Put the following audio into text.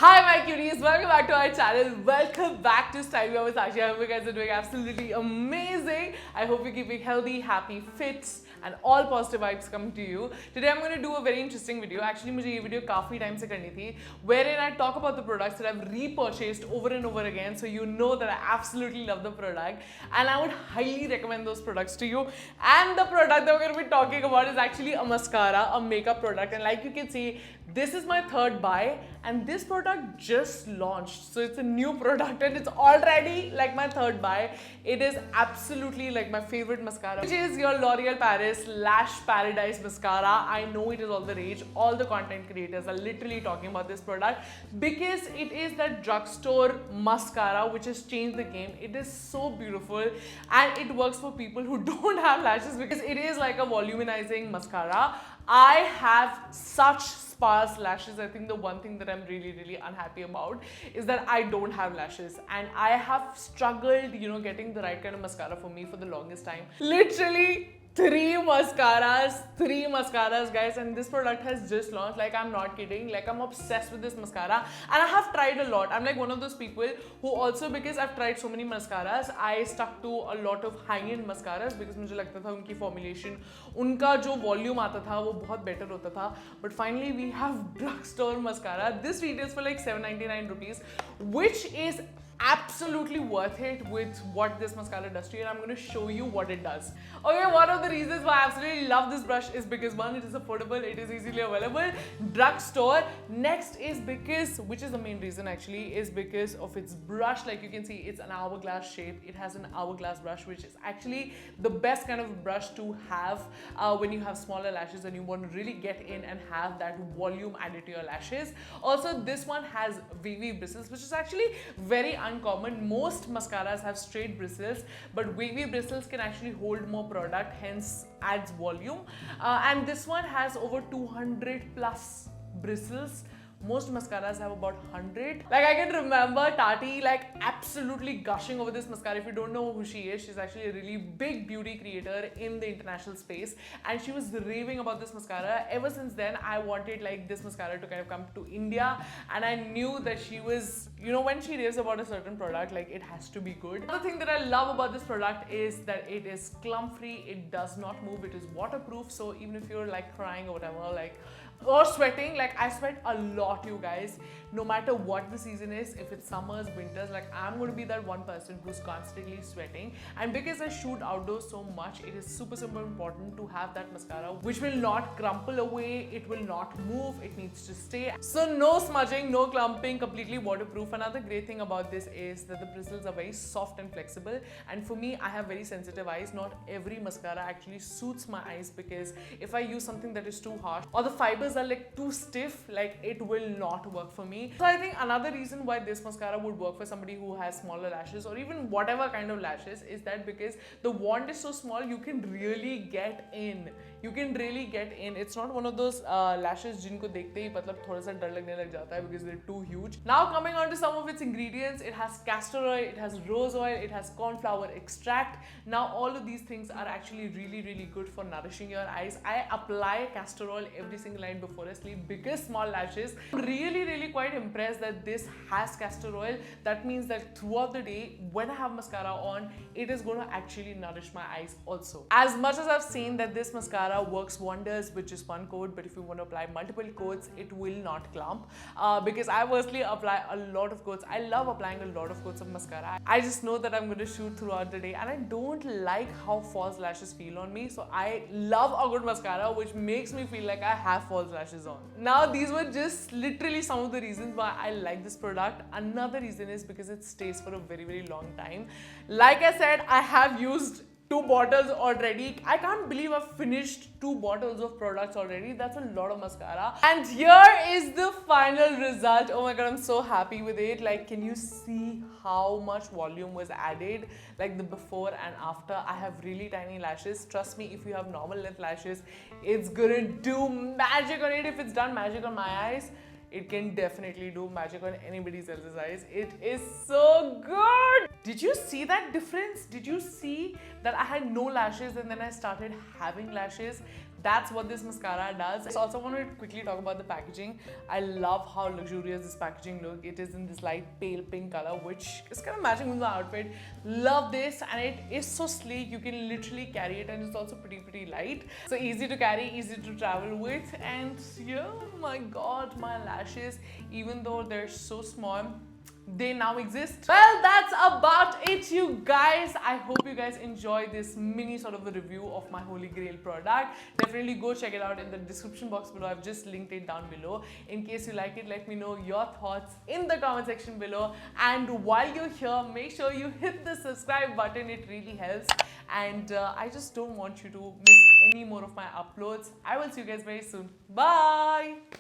Hi my cuties, welcome back to our channel. Welcome back to Style Me Up with Sakshi. I hope you guys are doing absolutely amazing. I hope you're keeping healthy, happy, fit and all positive vibes coming to you. Today I'm going to do a very interesting video. Actually मुझे ये video काफी time से करनी थी, wherein I talk about the products that I've repurchased over and over again, so you know that I absolutely love the product and I would highly recommend those products to you. And the product that we're going to be talking about is actually a mascara, a makeup product, and like you can see, this is my third buy and this product just launched, so it's a new product and it's already like my third buy. It is absolutely like my favorite mascara, which is your L'Oreal Paris Lash Paradise Mascara. I know it is all the rage. All the content creators are literally talking about this product because it is that drugstore mascara which has changed the game. It is so beautiful and it works for people who don't have lashes because it is like a volumizing mascara. I have such sparse lashes. I think the one thing that I'm really unhappy about is that I don't have lashes and I have struggled, getting the right kind of mascara for me for the longest time. Literally three mascaras guys, and this product has just launched. Like, I'm not kidding, like I'm obsessed with this mascara and I have tried a lot. I'm like one of those people who also, because I've tried so many mascaras, I stuck to a lot of high-end mascaras because मुझे लगता था उनकी formulation, उनका जो volume आता था वो बहुत better होता था. But finally we have drugstore mascara. This retails for like 799 rupees, which is absolutely worth it with what this mascara does to you, and I'm going to show you what it does. Okay, one of the reasons why I absolutely love this brush is because one, it is affordable, it is easily available, drugstore. Next is because, which is the main reason actually, is because of its brush. Like you can see, it's an hourglass shape. It has an hourglass brush, which is actually the best kind of brush to have when you have smaller lashes and you want to really get in and have that volume added to your lashes. Also, this one has wavy bristles, which is actually very uncommon. Most mascaras have straight bristles, but wavy bristles can actually hold more product, hence adds volume. And this one has over 200 plus bristles. Most mascaras have about 100. Like, I can remember Tati like absolutely gushing over this mascara. If you don't know who she is, she's actually a really big beauty creator in the international space and she was raving about this mascara. Ever since then, I wanted like this mascara to kind of come to India, and I knew that she was, when she raves about a certain product, like it has to be good. Another thing that I love about this product is that it is clump free, it does not move, it is waterproof, so even if you're like crying or whatever, like, or sweating, like I sweat a lot, you guys, no matter what the season is, if it's summers, winters, like I'm going to be that one person who's constantly sweating. And because I shoot outdoors so much, it is super important to have that mascara which will not crumple away, it will not move, it needs to stay. So no smudging, no clumping, completely waterproof. Another great thing about this is that the bristles are very soft and flexible, and for me, I have very sensitive eyes. Not every mascara actually suits my eyes because if I use something that is too harsh or the fibers are like too stiff, like it will not work for me. So I think another reason why this mascara would work for somebody who has smaller lashes or even whatever kind of lashes is that because the wand is so small, you can really get in. It's not one of those lashes जिनको देखते ही मतलब थोड़ा सा डर लगने लग जाता है because they're too huge. Now coming on to some of its ingredients, it has castor oil, it has rose oil, it has cornflower extract. Now all of these things are actually really good for nourishing your eyes. I apply castor oil every single night before I sleep because small lashes. I'm really quite impressed that this has castor oil. That means that throughout the day when I have mascara on, it is going to actually nourish my eyes also. As much as I've seen that this mascara works wonders with just one coat, but if you want to apply multiple coats, it will not clump because I personally apply a lot of coats. I love applying a lot of coats of mascara. I just know that I'm going to shoot throughout the day and I don't like how false lashes feel on me, so I love a good mascara which makes me feel like I have false lashes on. Now these were just literally some of the reasons why I like this product. Another reason is because it stays for a very long time. Like I said, I have used 2 bottles already. I can't believe I've finished 2 bottles of products already. That's a lot of mascara. And here is the final result. Oh my god, I'm so happy with it. Like, can you see how much volume was added? Like the before and after. I have really tiny lashes. Trust me, if you have normal length lashes, it's gonna do magic on it. If it's done magic on my eyes, it can definitely do magic on anybody else's eyes. It is so good. Did you see that difference? Did you see that I had no lashes and then I started having lashes? that's what this mascara does. I also want to quickly talk about the packaging. I love how luxurious this packaging look. It is in this light pale pink color, which is kind of matching with my outfit. Love this, and it is so sleek. You can literally carry it, and it's also pretty light. So easy to carry, easy to travel with. And yeah, my god, my lashes, even though they're so small, they now exist. Well, that's about it, you guys. I hope you guys enjoy this mini sort of a review of my holy grail product. Definitely go check it out in the description box below. I've just linked it down below. In case you like it, let me know your thoughts in the comment section below. And while you're here, make sure you hit the subscribe button. It really helps. And I just don't want you to miss any more of my uploads. I will see you guys very soon. Bye.